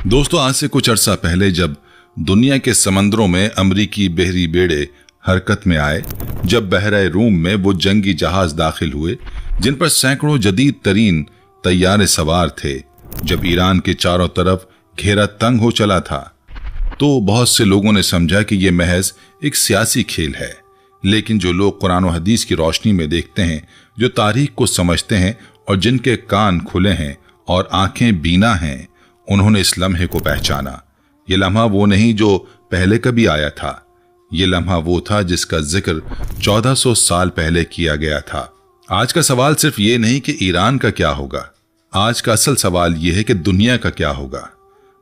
दोस्तों, आज से कुछ अरसा पहले जब दुनिया के समंदरों में अमरीकी बहरी बेड़े हरकत में आए, जब बहरा रूम में वो जंगी जहाज दाखिल हुए जिन पर सैकड़ों जदीद तरीन तैयारे सवार थे, जब ईरान के चारों तरफ घेरा तंग हो चला था, तो बहुत से लोगों ने समझा कि ये महज एक सियासी खेल है। लेकिन जो लोग कुरान और हदीस की रोशनी में देखते हैं, जो तारीख को समझते हैं और जिनके कान खुले हैं और आंखें बीना हैं, उन्होंने इस लम्हे को पहचाना। ये लम्हा वो नहीं जो पहले कभी आया था, ये लम्हा वो था जिसका जिक्र 1400 साल पहले किया गया था। आज का सवाल सिर्फ ये नहीं कि ईरान का क्या होगा, आज का असल सवाल ये है कि दुनिया का क्या होगा,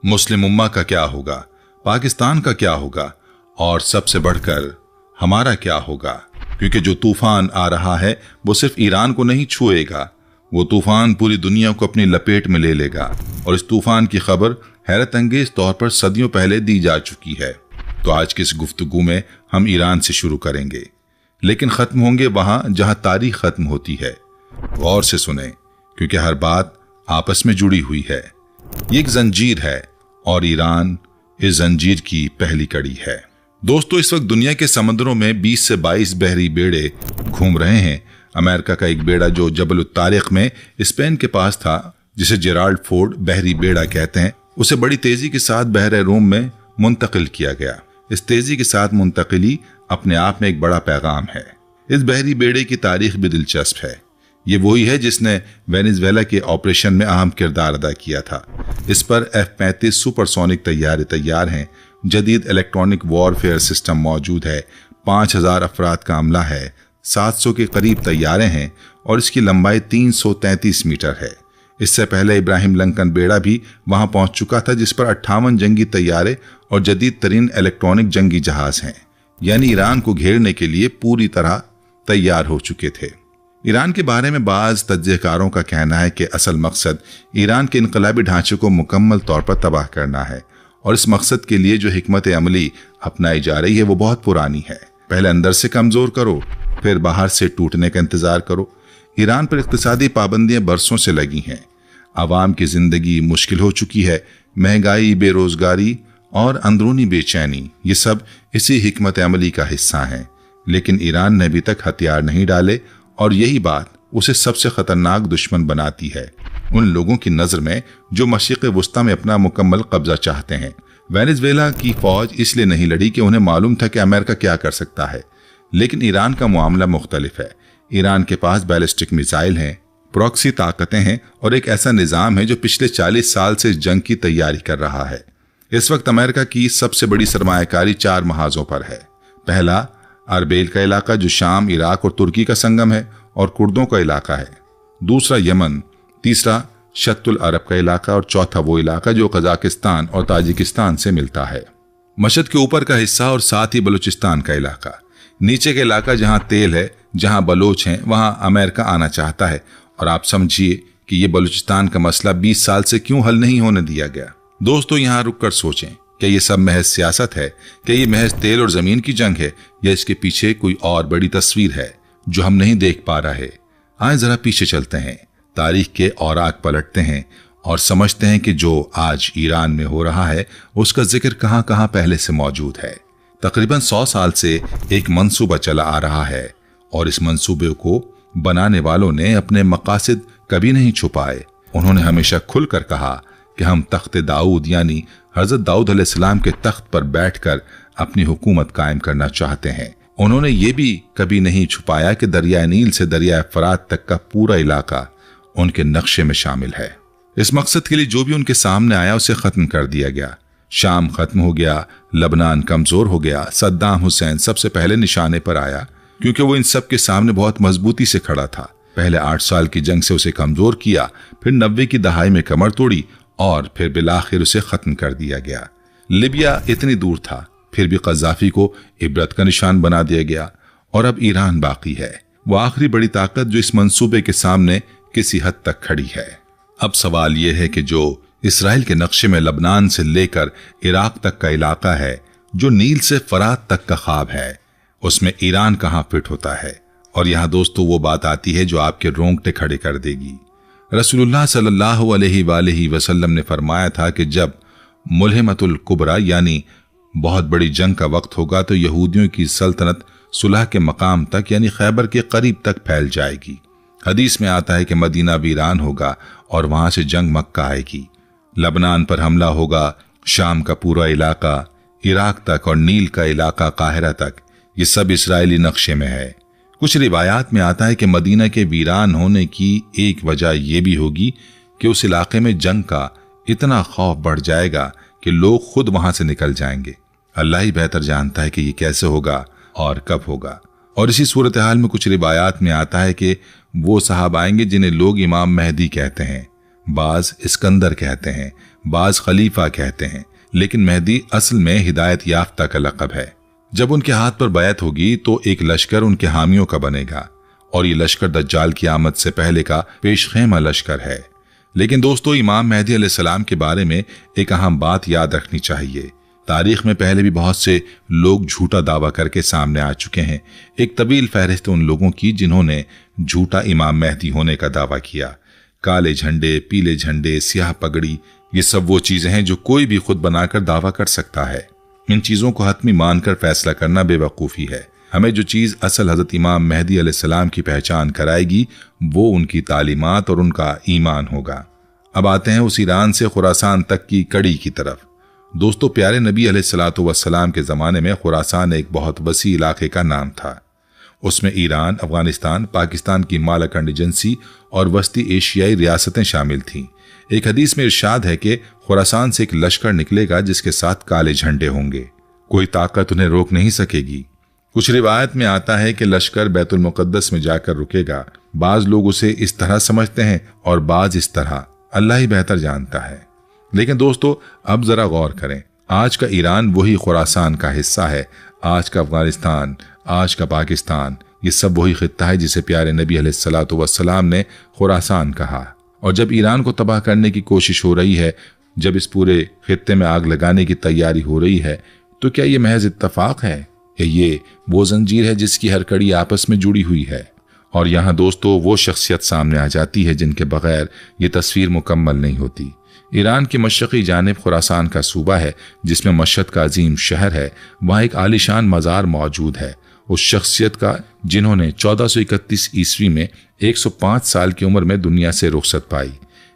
मुस्लिम उम्मा का क्या होगा, पाकिस्तान का क्या होगा और सबसे बढ़कर हमारा क्या होगा। क्योंकि जो तूफान आ रहा है वो सिर्फ ईरान को नहीं छुएगा, वो तूफान पूरी दुनिया को अपनी लपेट में ले लेगा। और इस तूफान की खबर हैरत अंगेज तौर पर सदियों पहले दी जा चुकी है। तो आज की इस गुफ्तगू में हम ईरान से शुरू करेंगे, लेकिन खत्म होंगे वहां जहां तारीख खत्म होती है। गौर से सुने, क्योंकि हर बात आपस में जुड़ी हुई है। ये एक जंजीर है और ईरान इस जंजीर की पहली कड़ी है। दोस्तों, इस वक्त दुनिया के समुद्रों में 20 से 22 बहरी बेड़े घूम रहे हैं। अमेरिका का एक बेड़ा जो जबल तारिक में स्पेन के पास था, जिसे जेराल्ड फोर्ड बहरी बेड़ा कहते हैं, उसे बड़ी तेजी के साथ बहरे रूम में मुंतकिल किया गया। इस तेजी के साथ मुंतकिली अपने आप में एक बड़ा पैगाम है। इस बहरी बेड़े की तारीख भी दिलचस्प है। ये वही है जिसने वेनेजुएला के ऑपरेशन में अहम किरदार अदा किया था। इस पर F-35 सुपरसोनिक तैयारे तैयार हैं, जदीद इलेक्ट्रॉनिक वॉरफेयर सिस्टम मौजूद है, 5000 अफराद का अमला है, 700 के करीब तैयारे हैं और इसकी लंबाई 333 मीटर है। इससे पहले इब्राहिम लिंकन बेड़ा भी वहां पहुंच चुका था, जिस पर 58 जंगी तैयारे और जदीद तरीन इलेक्ट्रॉनिक जंगी जहाज हैं, यानी ईरान को घेरने के लिए पूरी तरह तैयार हो चुके थे। ईरान के बारे में बाज तज्ज़ियकारों का कहना है कि असल मकसद ईरान के इनकलाबी ढांचे को मुकम्मल तौर पर तबाह करना है और इस मकसद के लिए जो हिकमत अमली अपनाई जा रही है वो बहुत पुरानी है। पहले अंदर से कमजोर करो, फिर बाहर से टूटने का इंतजार करो। ईरान पर इक्तिसादी पाबंदियां बरसों से लगी हैं। आवाम की जिंदगी मुश्किल हो चुकी है। महंगाई, बेरोजगारी और अंदरूनी बेचैनी, ये सब इसी हिकमत अमली का हिस्सा हैं। लेकिन ईरान ने अभी तक हथियार नहीं डाले और यही बात उसे सबसे खतरनाक दुश्मन बनाती है उन लोगों की नजर में जो मशरिक़ वुस्ता में अपना मुकम्मल कब्जा चाहते हैं। वेनेजुएला की फौज इसलिए नहीं लड़ी कि उन्हें मालूम था कि अमेरिका क्या कर सकता है, लेकिन ईरान का मामला मुख्तलिफ है। ईरान के पास बैलिस्टिक मिसाइल हैं, प्रॉक्सी ताकतें हैं और एक ऐसा निज़ाम है जो पिछले 40 साल से इस जंग की तैयारी कर रहा है। इस वक्त अमेरिका की सबसे बड़ी सरमायाकारी 4 महाजों पर है। पहला अरबेल का इलाका जो शाम, इराक और तुर्की का संगम है और कुर्दों का इलाका है। दूसरा यमन, तीसरा शत्तुल अरब का इलाका और चौथा वो इलाका जो कजाकिस्तान और ताजिकिस्तान से मिलता है। मशहद के ऊपर का हिस्सा और साथ ही बलूचिस्तान का इलाका। नीचे का इलाका जहां तेल है, जहां बलोच हैं, वहां अमेरिका आना चाहता है। और आप समझिए कि ये बलूचिस्तान का मसला 20 साल से क्यों हल नहीं होने दिया गया। दोस्तों, यहां रुककर सोचें, क्या ये सब महज सियासत है? क्या ये महज तेल और जमीन की जंग है, या इसके पीछे कोई और बड़ी तस्वीर है जो हम नहीं देख पा रहे? आए जरा पीछे चलते हैं, तारीख के औराक पलटते हैं और समझते हैं कि जो आज ईरान में हो रहा है उसका जिक्र कहां कहां पहले से मौजूद है। तकरीबन 100 साल से एक मंसूबा चला आ रहा है और इस मंसूबे को बनाने वालों ने अपने मकासद कभी नहीं छुपाए। उन्होंने हमेशा खुलकर कहा कि हम तख्त दाऊद यानी हजरत दाऊद अलैहिस्सलाम के तख्त पर बैठकर अपनी हुकूमत कायम करना चाहते हैं। उन्होंने ये भी कभी नहीं छुपाया कि दरियाए नील से दरियाए फरात तक का पूरा इलाका उनके नक्शे में शामिल है। इस मकसद के लिए जो भी उनके सामने आया उसे खत्म कर दिया गया। शाम खत्म हो गया, लबनान कमजोर हो गया, सद्दाम हुसैन सबसे पहले निशाने पर आया क्योंकि वो इन सब के सामने बहुत मजबूती से खड़ा था। पहले 8 साल की जंग से उसे कमजोर किया, फिर 90 की दहाई में कमर तोड़ी और फिर बिलाखिर उसे खत्म कर दिया गया। लिबिया इतनी दूर था, फिर भी कज़ाफी को इबरत का निशान बना दिया गया और अब ईरान बाकी है, वो आखिरी बड़ी ताकत जो इस मंसूबे के सामने किसी हद तक खड़ी है। अब सवाल यह है कि जो इसराइल के नक्शे में लबनान से लेकर इराक तक का इलाका है, जो नील से फरात तक का ख्वाब है, उसमें ईरान कहां फिट होता है? और यहां दोस्तों वो बात आती है जो आपके रोंगटे खड़े कर देगी। रसूलुल्लाह सल्लल्लाहु अलैहि वसल्लम ने फरमाया था कि जब मुल्हिमतुल कुबरा यानी बहुत बड़ी जंग का वक्त होगा तो यहूदियों की सल्तनत सुलह के मकाम तक यानी खैबर के करीब तक फैल जाएगी। हदीस में आता है कि मदीना वीरान होगा और वहां से जंग मक्का आएगी। लबनान पर हमला होगा, शाम का पूरा इलाका, इराक तक और नील का इलाका काहिरा तक, ये सब इस्राएली नक्शे में है। कुछ रिवायात में आता है कि मदीना के वीरान होने की एक वजह यह भी होगी कि उस इलाके में जंग का इतना खौफ बढ़ जाएगा कि लोग खुद वहां से निकल जाएंगे। अल्लाह ही बेहतर जानता है कि ये कैसे होगा और कब होगा। और इसी सूरत हाल में कुछ रिवायात में आता है कि वो साहब आएंगे जिन्हें लोग इमाम मेहदी कहते हैं, बाज इस्कंदर कहते हैं, बाज खलीफा कहते हैं, लेकिन मेहदी असल में हिदायत याफ्ता का लक़ब है। जब उनके हाथ पर बैत होगी तो एक लश्कर उनके हामियों का बनेगा और ये लश्कर दज्जाल की आमद से पहले का पेशखेमा लश्कर है। लेकिन दोस्तों, इमाम मेहदी अलैहिस्सलाम के बारे में एक अहम बात याद रखनी चाहिए। तारीख में पहले भी बहुत से लोग झूठा दावा करके सामने आ चुके हैं। एक तवील फहरिस्त उन लोगों की जिन्होंने झूठा इमाम मेहदी होने का दावा किया। काले झंडे, पीले झंडे, स्याह पगड़ी, ये सब वो चीजें हैं जो कोई भी खुद बनाकर दावा कर सकता है। इन चीजों को हतमी मानकर फैसला करना बेवकूफी है। हमें जो चीज असल हजरत इमाम मेहदी अलैहिस्सलाम की पहचान कराएगी वो उनकी तालीमात और उनका ईमान होगा। अब आते हैं उस ईरान से खुरासान तक की कड़ी की तरफ। दोस्तों, प्यारे नबी अलैहिस्सलातु वस्सलाम के ज़माने में खुरासान एक बहुत वसी इलाके का नाम था। उसमें ईरान, अफगानिस्तान, पाकिस्तान की मालाकंड एजेंसी और वस्ती एशियाई रियासतें शामिल थीं। एक हदीस में इरशाद है कि खुरासान से एक लश्कर निकलेगा जिसके साथ काले झंडे होंगे, कोई ताकत उन्हें रोक नहीं सकेगी। कुछ रिवायत में आता है कि लश्कर बैतुल मुक़द्दस में जाकर रुकेगा। बाज लोग उसे इस तरह समझते हैं और बाज इस तरह, अल्लाह ही बेहतर जानता है। लेकिन दोस्तों, अब जरा गौर करें, आज का ईरान वही खुरासान का हिस्सा है। आज का अफगानिस्तान, आज का पाकिस्तान, ये सब वही खित्ता है जिसे प्यारे नबी अलैहिस्सलातु वस्सलाम ने खुरासान कहा। और जब ईरान को तबाह करने की कोशिश हो रही है, जब इस पूरे खित्ते में आग लगाने की तैयारी हो रही है, तो क्या ये महज इत्तफाक है या ये वो जंजीर है जिसकी हर कड़ी आपस में जुड़ी हुई है? और यहाँ दोस्तों वो शख्सियत सामने आ जाती है जिनके बगैर ये तस्वीर मुकम्मल नहीं होती। ईरान की मशरक़ी जानिब खुरासान का सूबा है जिसमें मशहद का अजीम शहर है। वहाँ एक आलिशान मज़ार मौजूद है उस शख्सियत का जिन्होंने 1431 ईस्वी में 105 साल की उम्र में दुनिया से रुखसत पाई।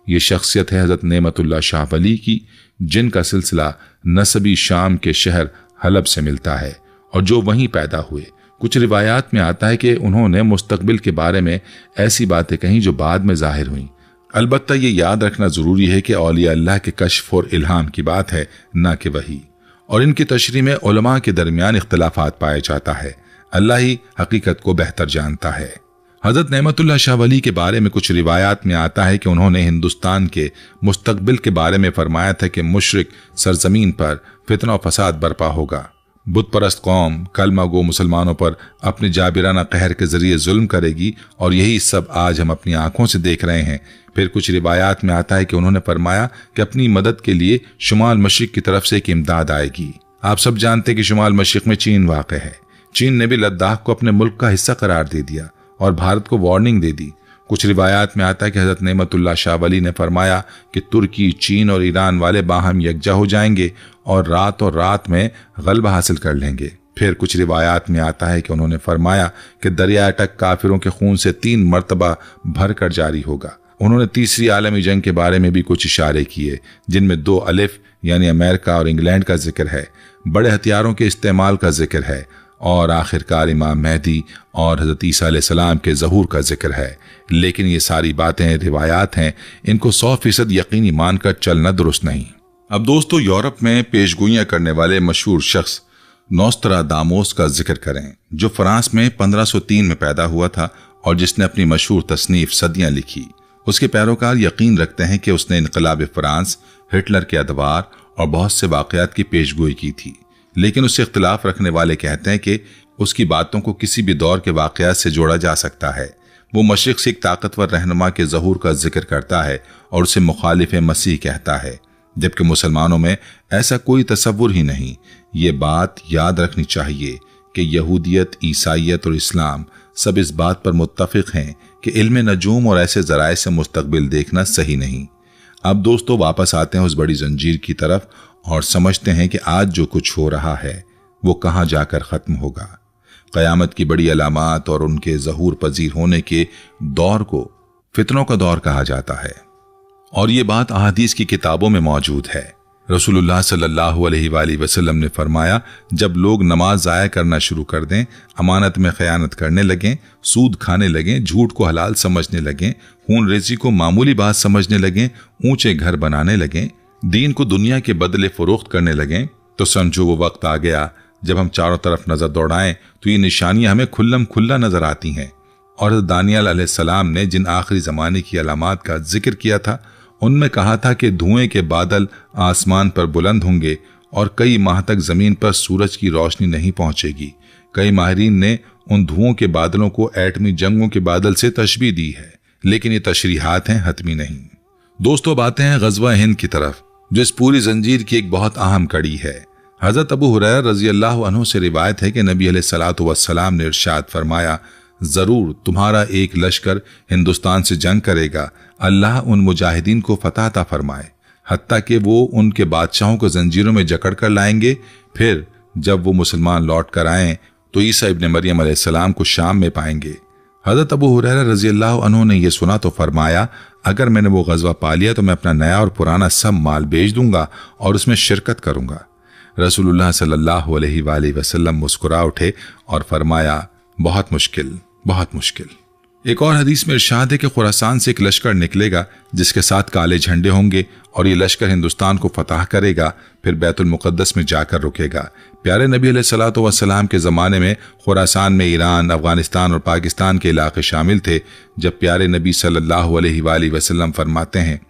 ये शख्सियत है हज़रत नेमतुल्लाह शाह वली की, जिनका सिलसिला नसबी शाम के शहर हलब से मिलता है और जो वहीं पैदा हुए। कुछ रिवायात में आता है कि उन्होंने मुस्तकबिल के बारे में ऐसी बातें कहीं जो बाद में जाहिर हुई। अलबत्ता ये याद रखना जरूरी है कि औलिया अल्लाह के कश्फ और इल्हाम की बात है, ना कि वही। और इनकी तशरीह में उलमा के दरमियान इख्तिलाफात पाया जाता है। अल्लाह ही हकीकत को बेहतर जानता है। हजरत नेमतुल्लाह शाह वली के बारे में कुछ रिवायात में आता है कि उन्होंने हिंदुस्तान के मुस्तकबिल के बारे में फरमाया था कि मुशरिक सरजमीन पर फितना और फसाद बर्पा होगा। बुत परस्त कौम कलमा गो मुसलमानों पर अपने जाबिराना कहर के जरिए जुल्म करेगी और यही सब आज हम अपनी आंखों से देख रहे हैं। फिर कुछ रिवायात में आता है कि उन्होंने फरमाया कि अपनी मदद के लिए शुमाल मशरिक की तरफ से एक इमदाद आएगी। आप सब जानते हैं कि शुमाल मशरिक में चीन वाक़ है। चीन ने भी लद्दाख को अपने मुल्क का हिस्सा करार दे दिया और भारत को वार्निंग दे दी। कुछ रिवायात में आता है कि हज़रत नेमतुल्लाह शाह वली ने फरमाया कि तुर्की, चीन और ईरान वाले बाहम यकजा हो जाएंगे और रात में गलबा हासिल कर लेंगे। फिर कुछ रिवायात में आता है कि उन्होंने फरमाया कि दरिया अटक काफिरों के खून से 3 मरतबा भर कर जारी होगा। उन्होंने तीसरी आलमी जंग के बारे में भी कुछ इशारे किए, जिनमें 2 अलिफ यानी अमेरिका और इंग्लैंड का जिक्र है, बड़े हथियारों के इस्तेमाल का जिक्र है और आखिरकार इमाम मेहदी और हज़रत ईसा अलैहिस्सलाम के ज़हूर का जिक्र है। लेकिन ये सारी बातें रिवायात हैं, इनको 100% यकीनी मानकर चलना दुरुस्त नहीं। अब दोस्तों, यूरोप में पेशगोइयां करने वाले मशहूर शख्स नोस्ट्रादामोस का जिक्र करें, जो फ्रांस में 1503 में पैदा हुआ था और जिसने अपनी मशहूर तसनीफ सदियां लिखी। उसके पैरोकार यकीन रखते हैं कि उसने इनकलाब फ्रांस, हिटलर के अदवार और बहुत से वाक़यात की पेशगोई की थी। लेकिन उससे इख्तिलाफ रखने वाले कहते हैं कि उसकी बातों को किसी भी दौर के वाक़यात से जोड़ा जा सकता है। वो मशरिक़ से एक ताकतवर रहनुमा के ज़हूर का जिक्र करता है और उसे मुखालिफ मसीह कहता है, जबकि मुसलमानों में ऐसा कोई तसव्वुर ही नहीं। ये बात याद रखनी चाहिए कि यहूदियत, ईसाइयत और इस्लाम सब इस बात पर मुत्तफ़िक़ हैं कि इल्म नजूम और ऐसे ज़राए से मुस्तकबिल देखना सही नहीं। अब दोस्तों, वापस आते हैं उस बड़ी जंजीर की तरफ और समझते हैं कि आज जो कुछ हो रहा है वो कहाँ जाकर खत्म होगा। क़यामत की बड़ी अलामात और उनके ज़हूर पजीर होने के दौर को फितनों का दौर कहा जाता है, और ये बात अहादीस की किताबों में मौजूद है। रसूलुल्लाह सल्लल्लाहु अलैहि वसल्लम ने फरमाया, जब लोग नमाज ज़ाया करना शुरू कर दें, अमानत में खयानत करने लगें, सूद खाने लगें, झूठ को हलाल समझने लगें, खून रेज़ी को मामूली बात समझने लगें, ऊंचे घर बनाने लगें, दीन को दुनिया के बदले फरोख्त करने लगें, तो समझो वो वक्त आ गया जब हम चारों तरफ नजर दौड़ाएं तो ये निशानियां हमें खुल्लम खुल्ला नजर आती हैं। और दानियल अलैहिस्सलाम ने जिन आखिरी ज़माने की अलामात का जिक्र किया था, उनमें कहा था कि धुएं के बादल आसमान पर बुलंद होंगे और कई माह तक जमीन पर सूरज की रोशनी नहीं पहुंचेगी। कई माहिरीन ने उन धुओं के बादलों को एटमी जंगों के बादल से तशबीह दी है, लेकिन ये तशरीहात हैं, हतमी नहीं। दोस्तों, बातें हैं ग़ज़वा हिंद की तरफ, जो इस पूरी जंजीर की एक बहुत अहम कड़ी है। हज़रत अबू हुरैरा रज़ी अल्लाह अन्हु से रिवायत है कि नबी अलैहिस्सलातु वस्सलाम ने इरशाद फरमाया, ज़रूर तुम्हारा एक लश्कर हिंदुस्तान से जंग करेगा, अल्लाह उन मुजाहिदीन को फतह अता फरमाए, हत्ता कि वो उनके बादशाहों को जंजीरों में जकड़ कर लाएंगे। फिर जब वो मुसलमान लौट कर आएँ तो ईसा इब्न मरियम अलैहिस्सलाम को शाम में पाएंगे। हज़रत अबू हुरैरा रज़ी अल्लाह अन्हु ने यह सुना तो फरमाया, अगर मैंने वो ग़ज़वा पा लिया तो मैं अपना नया और पुराना सब माल बेच दूंगा और उसमें शिरकत करूंगा। रसूलुल्लाह सल्लल्लाहु अलैहि वसल्लम मुस्कुरा उठे और फरमाया, बहुत मुश्किल, बहुत मुश्किल। एक और हदीस में इरशाद है कि खुरासान से एक लश्कर निकलेगा जिसके साथ काले झंडे होंगे और ये लश्कर हिंदुस्तान को फतह करेगा, फिर बैतुल मुक़द्दस में जाकर रुकेगा। प्यारे नबी अलैहिस्सलातु वस्सलाम के ज़माने में खुरासान में ईरान, अफगानिस्तान और पाकिस्तान के इलाके शामिल थे। जब प्यारे नबी सल्लल्लाहु अलैहि वसल्लम फरमाते हैं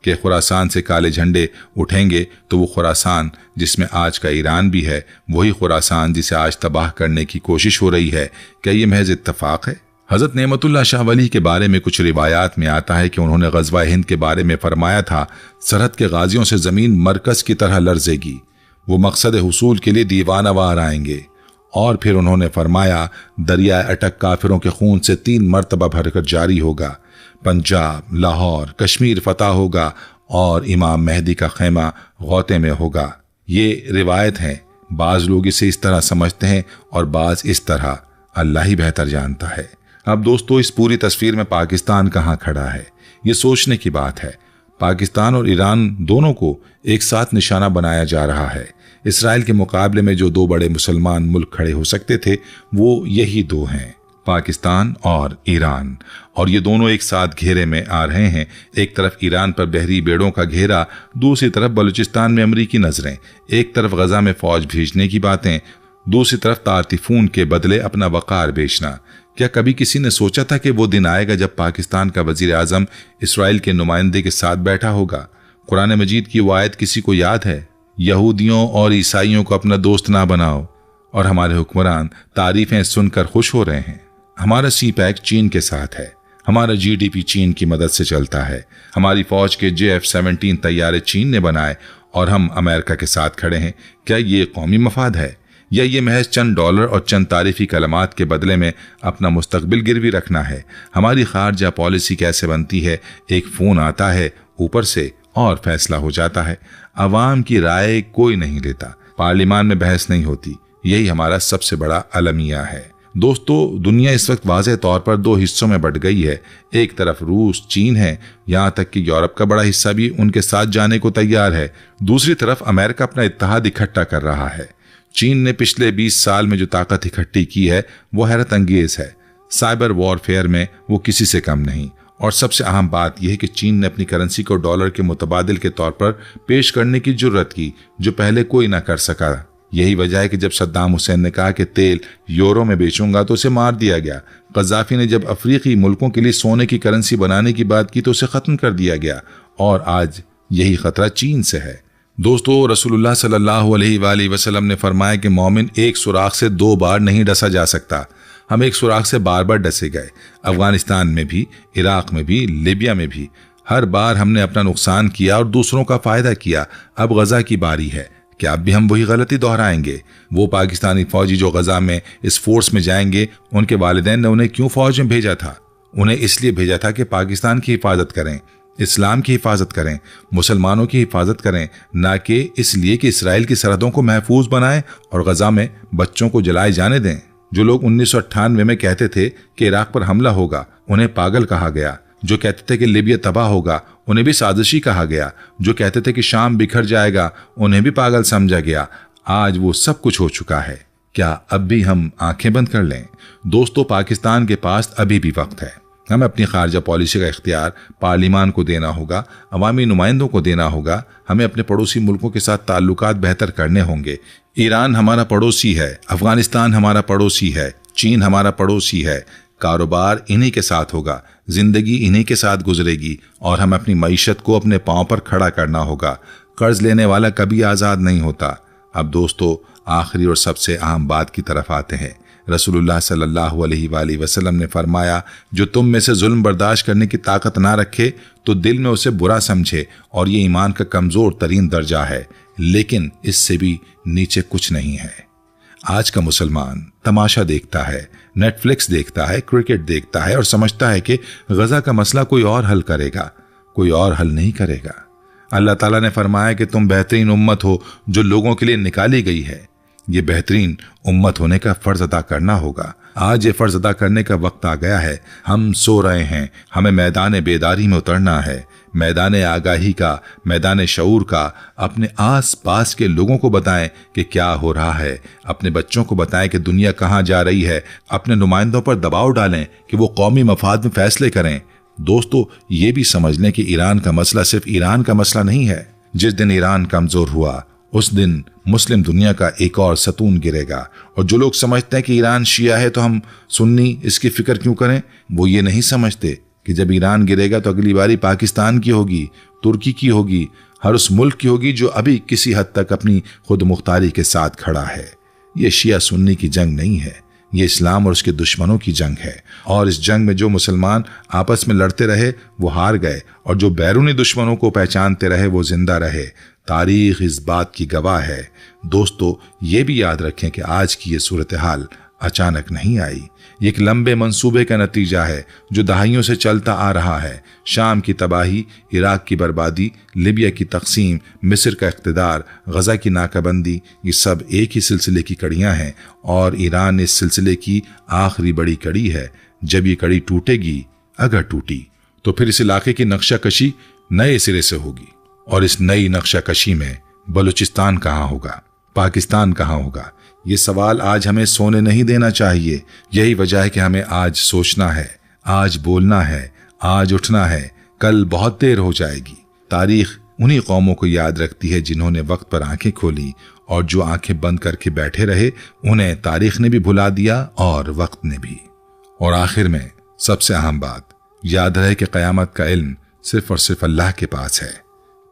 कि खुरासान से काले झंडे उठेंगे, तो वो खुरासान जिसमें आज का ईरान भी है, वही खुरासान जिसे आज तबाह करने की कोशिश हो रही है। क्या ये महज इत्तफाक है? हज़रत नेमतुल्लाह शाह वली के बारे में कुछ रिवायात में आता है कि उन्होंने ग़ज़वा हिंद के बारे में फरमाया था, सरहद के गाजियों से ज़मीन मरकज़ की तरह लर्ज़ेगी, वो मकसद हुसूल के लिए दीवानावार आएंगे। और फिर उन्होंने फरमाया, दरिया अटक काफिरों के खून से 3 मरतबा भरकर जारी होगा, पंजाब, लाहौर, कश्मीर फतह होगा और इमाम मेहदी का खैमा गौते में होगा। ये रिवायत है। बाज़ लोग इसे इस तरह समझते हैं और बाज़ इस तरह, अल्लाह ही बेहतर जानता है। अब दोस्तों, इस पूरी तस्वीर में पाकिस्तान कहाँ खड़ा है, ये सोचने की बात है। पाकिस्तान और ईरान दोनों को एक साथ निशाना बनाया जा रहा है। इसराइल के मुकाबले में जो 2 बड़े मुसलमान मुल्क खड़े हो सकते थे, वो यही 2 हैं, पाकिस्तान और ईरान। और ये दोनों एक साथ घेरे में आ रहे हैं। एक तरफ ईरान पर बहरी बेड़ों का घेरा, दूसरी तरफ बलूचिस्तान में अमरीकी नजरें, एक तरफ गजा में फौज भेजने की बातें, दूसरी तरफ तारतिफून के बदले अपना वक़ार बेचना। क्या कभी किसी ने सोचा था कि वो दिन आएगा जब पाकिस्तान का वजीर आजम इसराइल के नुमाइंदे के साथ बैठा होगा? कुरान मजीद की वो आयत किसी को याद है, यहूदियों और ईसाइयों को अपना दोस्त ना बनाओ। और हमारे हुक्मरान तारीफें सुनकर खुश हो रहे हैं। हमारा सीपैक चीन के साथ है, हमारा जीडीपी चीन की मदद से चलता है, हमारी फौज के JF-17 तैयारे चीन ने बनाए और हम अमेरिका के साथ खड़े हैं। क्या ये कौमी मफाद है या ये महज चंद डॉलर और चंद तारीफी कलमात के बदले में अपना मुस्तकबिल गिरवी रखना है? हमारी खारजा पॉलिसी कैसे बनती है? एक फ़ोन आता है ऊपर से और फैसला हो जाता है। अवाम की राय कोई नहीं लेता, पार्लियामान में बहस नहीं होती। यही हमारा सबसे बड़ा अलमिया है। दोस्तों, दुनिया इस वक्त वाज़ेह तौर पर 2 हिस्सों में बंट गई है। एक तरफ रूस, चीन है, यहाँ तक कि यूरोप का बड़ा हिस्सा भी उनके साथ जाने को तैयार है। दूसरी तरफ अमेरिका अपना इत्तेहाद इकट्ठा कर रहा है। चीन ने पिछले 20 साल में जो ताकत इकट्ठी की है वो हैरत अंगेज है। साइबर वॉरफेयर में वो किसी से कम नहीं। और सबसे अहम बात यह है कि चीन ने अपनी करेंसी को डॉलर के मुतबादिल के तौर पर पेश करने की जुर्रत की, जो पहले कोई ना कर सका। यही वजह है कि जब सद्दाम हुसैन ने कहा कि तेल यूरो में बेचूंगा तो उसे मार दिया गया। गद्दाफी ने जब अफ्रीकी मुल्कों के लिए सोने की करेंसी बनाने की बात की तो उसे खत्म कर दिया गया। और आज यही खतरा चीन से है। दोस्तों, रसूलुल्लाह सल्लल्लाहु अलैहि वसल्लम ने फरमाया कि मोमिन एक सुराख से 2 बार नहीं डसा जा सकता। हम एक सुराख से बार बार डसे गए। अफगानिस्तान में भी, इराक में भी, लीबिया में भी। हर बार हमने अपना नुकसान किया और दूसरों का फायदा किया। अब गजा की बारी है। क्या अब भी हम वही गलती दोहराएंगे? वो पाकिस्तानी फौजी जो गजा में इस फोर्स में जाएंगे, उनके वालिदैन ने उन्हें क्यों फौज में भेजा था? उन्हें इसलिए भेजा था कि पाकिस्तान की हिफाजत करें। इस्लाम की हिफाजत करें, मुसलमानों की हिफाजत करें, ना कि इसलिए कि इसराइल की सरहदों को महफूज बनाएं और गजा में बच्चों को जलाए जाने दें। जो लोग 1998 में कहते थे कि इराक पर हमला होगा, उन्हें पागल कहा गया। जो कहते थे कि लीबिया तबाह होगा, उन्हें भी साजिशी कहा गया। जो कहते थे कि शाम बिखर जाएगा, उन्हें भी पागल समझा गया। आज वो सब कुछ हो चुका है। क्या अब भी हम आंखें बंद कर लें? दोस्तों, पाकिस्तान के पास अभी भी वक्त है। हमें अपनी खारजा पॉलिसी का इख्तियार पार्लिमान को देना होगा, अवामी नुमाइंदों को देना होगा। हमें अपने पड़ोसी मुल्कों के साथ ताल्लुकात बेहतर करने होंगे। ईरान हमारा पड़ोसी है, अफगानिस्तान हमारा पड़ोसी है, चीन हमारा पड़ोसी है। कारोबार इन्हीं के साथ होगा, जिंदगी इन्हीं के साथ गुजरेगी और हमें अपनी मईशत को अपने पांव पर खड़ा करना होगा। कर्ज लेने वाला कभी आज़ाद नहीं होता। अब दोस्तों, आखिरी और सबसे अहम बात की तरफ आते हैं। रसूलुल्लाह सल्लल्लाहु अलैहि वसल्लम ने फरमाया, जो तुम में से जुल्म बर्दाश्त करने की ताकत ना रखे तो दिल में उसे बुरा समझे, और ये ईमान का कमज़ोर तरीन दर्जा है, लेकिन इससे भी नीचे कुछ नहीं है। आज का मुसलमान तमाशा देखता है, नेटफ्लिक्स देखता है, क्रिकेट देखता है और समझता है कि गजा का मसला कोई और हल करेगा। कोई और हल नहीं करेगा। अल्लाह ताला ने फरमाया कि तुम बेहतरीन उम्मत हो जो लोगों के लिए निकाली गई है। ये बेहतरीन उम्मत होने का फर्ज अदा करना होगा। आज ये फर्ज अदा करने का वक्त आ गया है। हम सो रहे हैं, हमें मैदान बेदारी में उतरना है, मैदान आगाही का, मैदान शऊर का। अपने आस पास के लोगों को बताएं कि क्या हो रहा है, अपने बच्चों को बताएं कि दुनिया कहाँ जा रही है, अपने नुमाइंदों पर दबाव डालें कि वो कौमी मफाद में फैसले करें। दोस्तों, ये भी समझ लें कि ईरान का मसला सिर्फ ईरान का मसला नहीं है। जिस दिन ईरान कमजोर हुआ, उस दिन मुस्लिम दुनिया का एक और सतून गिरेगा। और जो लोग समझते हैं कि ईरान शिया है तो हम सुन्नी, इसकी फिक्र क्यों करें, वो ये नहीं समझते कि जब ईरान गिरेगा तो अगली बारी पाकिस्तान की होगी, तुर्की की होगी, हर उस मुल्क की होगी जो अभी किसी हद तक अपनी खुद मुख्तारी के साथ खड़ा है। ये शिया सुन्नी की जंग नहीं है, ये इस्लाम और उसके दुश्मनों की जंग है। और इस जंग में जो मुसलमान आपस में लड़ते रहे वो हार गए, और जो बैरूनी दुश्मनों को पहचानते रहे वो जिंदा रहे। तारीख इस बात की गवाह है। दोस्तों, ये भी याद रखें कि आज की ये सूरत हाल अचानक नहीं आई। ये एक लंबे मंसूबे का नतीजा है जो दहाइयों से चलता आ रहा है। शाम की तबाही, इराक की बर्बादी, लिबिया की तकसीम, मिस्र का इक़्तिदार, गजा की नाकाबंदी, ये सब एक ही सिलसिले की कड़ियां हैं और ईरान इस सिलसिले की आखिरी बड़ी कड़ी है। जब ये कड़ी टूटेगी, अगर टूटी, तो फिर इस इलाके की नक्शाकशी नए सिरे से होगी। और इस नई नक्शाकशी में बलूचिस्तान कहाँ होगा, पाकिस्तान कहाँ होगा, ये सवाल आज हमें सोने नहीं देना चाहिए। यही वजह है कि हमें आज सोचना है, आज बोलना है, आज उठना है। कल बहुत देर हो जाएगी। तारीख उन्हीं कौमों को याद रखती है जिन्होंने वक्त पर आंखें खोली, और जो आंखें बंद करके बैठे रहे उन्हें तारीख ने भी भुला दिया और वक्त ने भी। और आखिर में सबसे अहम बात याद रहे कि क़यामत का इल्म सिर्फ और सिर्फ अल्लाह के पास है।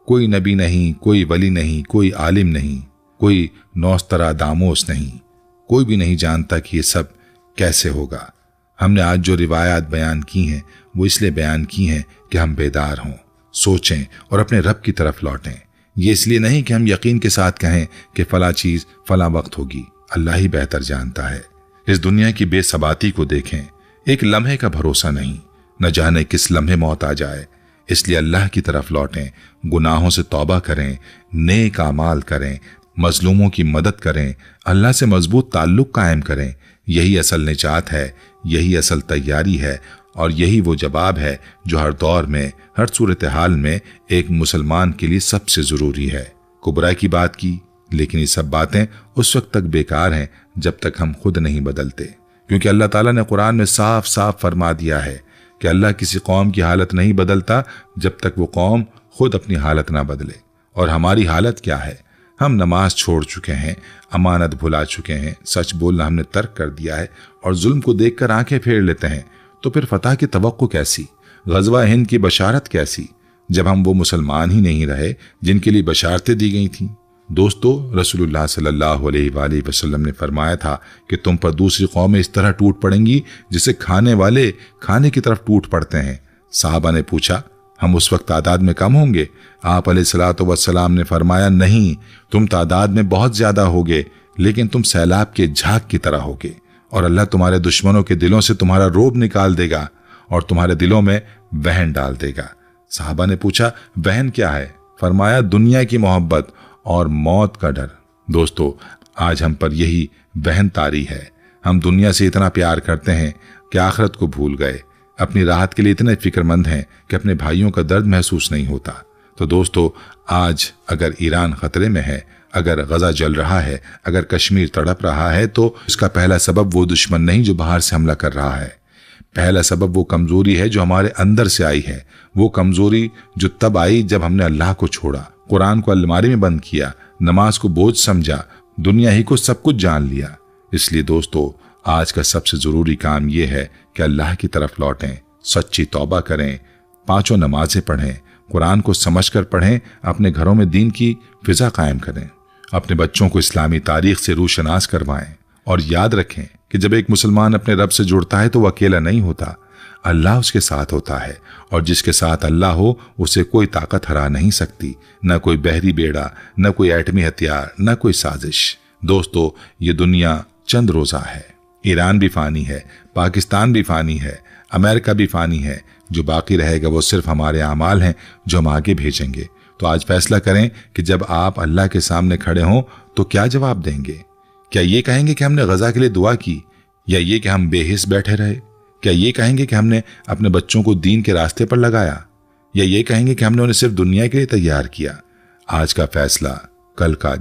कोई नबी नहीं, कोई वली नहीं, कोई आलिम नहीं, कोई नौस्तरादामोस नहीं, कोई भी नहीं जानता कि ये सब कैसे होगा। हमने आज जो रिवायात बयान की हैं वो इसलिए बयान की हैं कि हम बेदार हों, सोचें और अपने रब की तरफ लौटें। ये इसलिए नहीं कि हम यकीन के साथ कहें कि फला चीज फला वक्त होगी। अल्लाह ही बेहतर जानता है। इस दुनिया की बेसबाती को देखें। एक लम्हे का भरोसा नहीं, न जाने किस लम्हे मौत आ जाए। इसलिए अल्लाह की तरफ लौटें, गुनाहों से तौबा करें, नेक आमाल करें, मजलूमों की मदद करें, अल्लाह से मजबूत ताल्लुक कायम करें। यही असल निजात है, यही असल तैयारी है और यही वो जवाब है जो हर दौर में, हर सूरत हाल में एक मुसलमान के लिए सबसे जरूरी है। कुबरा की बात की, लेकिन ये सब बातें उस वक्त तक बेकार हैं जब तक हम खुद नहीं बदलते, क्योंकि अल्लाह ताला ने कुरान में साफ साफ फरमा दिया है कि अल्लाह किसी कौम की हालत नहीं बदलता जब तक वो कौम खुद अपनी हालत ना बदले। और हमारी हालत क्या है? हम नमाज छोड़ चुके हैं, अमानत भुला चुके हैं, सच बोलना हमने तर्क कर दिया है और जुल्म को देखकर आंखें फेर लेते हैं। तो फिर फतह की तवक्को कैसी, गज़वा हिंद की बशारत कैसी, जब हम वो मुसलमान ही नहीं रहे जिनके लिए बशारतें दी गई थीं। दोस्तों, रसूलुल्लाह सल्लल्लाहु अलैहि वसल्लम ने फरमाया था कि तुम पर दूसरी कौमें इस तरह टूट पड़ेंगी जिसे खाने वाले खाने की तरफ टूट पड़ते हैं। साहबा ने पूछा, हम उस वक्त तादाद में कम होंगे? आप अलैहिस्सलातु वस्सलाम ने फरमाया, नहीं, तुम तादाद में बहुत ज्यादा होगे, लेकिन तुम सैलाब के झाग की तरह होगे और अल्लाह तुम्हारे दुश्मनों के दिलों से तुम्हारा रोब निकाल देगा और तुम्हारे दिलों में वहन डाल देगा। साहबा ने पूछा, बहन क्या है? फरमाया, दुनिया की मोहब्बत और मौत का डर। दोस्तों, आज हम पर यही बहन तारी है। हम दुनिया से इतना प्यार करते हैं कि आखिरत को भूल गए। अपनी राहत के लिए इतने फिक्रमंद हैं कि अपने भाइयों का दर्द महसूस नहीं होता। तो दोस्तों, आज अगर ईरान खतरे में है, अगर गजा जल रहा है, अगर कश्मीर तड़प रहा है, तो इसका पहला सबब वो दुश्मन नहीं जो बाहर से हमला कर रहा है। पहला सबब वो कमजोरी है जो हमारे अंदर से आई है। वो कमजोरी जो तब आई जब हमने अल्लाह को छोड़ा, कुरान को अलमारी में बंद किया, नमाज को बोझ समझा, दुनिया ही को सब कुछ जान लिया। इसलिए दोस्तों, आज का सबसे जरूरी काम यह है कि अल्लाह की तरफ लौटें, सच्ची तौबा करें, 5 नमाजें पढ़ें, कुरान को समझकर पढ़ें, अपने घरों में दीन की फिजा कायम करें, अपने बच्चों को इस्लामी तारीख से रूशनास करवाएं और याद रखें कि जब एक मुसलमान अपने रब से जुड़ता है तो वह अकेला नहीं होता, अल्लाह उसके साथ होता है। और जिसके साथ अल्लाह हो उसे कोई ताकत हरा नहीं सकती, न कोई बहरी बेड़ा, न कोई एटमी हथियार, न कोई साजिश। दोस्तों, ये दुनिया चंद रोजा है। ईरान भी फानी है, पाकिस्तान भी फानी है, अमेरिका भी फानी है। जो बाकी रहेगा वो सिर्फ हमारे आमाल हैं जो हम आगे भेजेंगे। तो आज फैसला करें कि जब आप अल्लाह के सामने खड़े हों तो क्या जवाब देंगे? क्या ये कहेंगे कि हमने गजा के लिए दुआ की, या ये कि हम बेहिस बैठे रहे? क्या ये कहेंगे कि हमने अपने बच्चों को दीन के रास्ते पर लगाया, या ये कहेंगे कि हमने उन्हें सिर्फ दुनिया के लिए तैयार किया? आज का फैसला कल का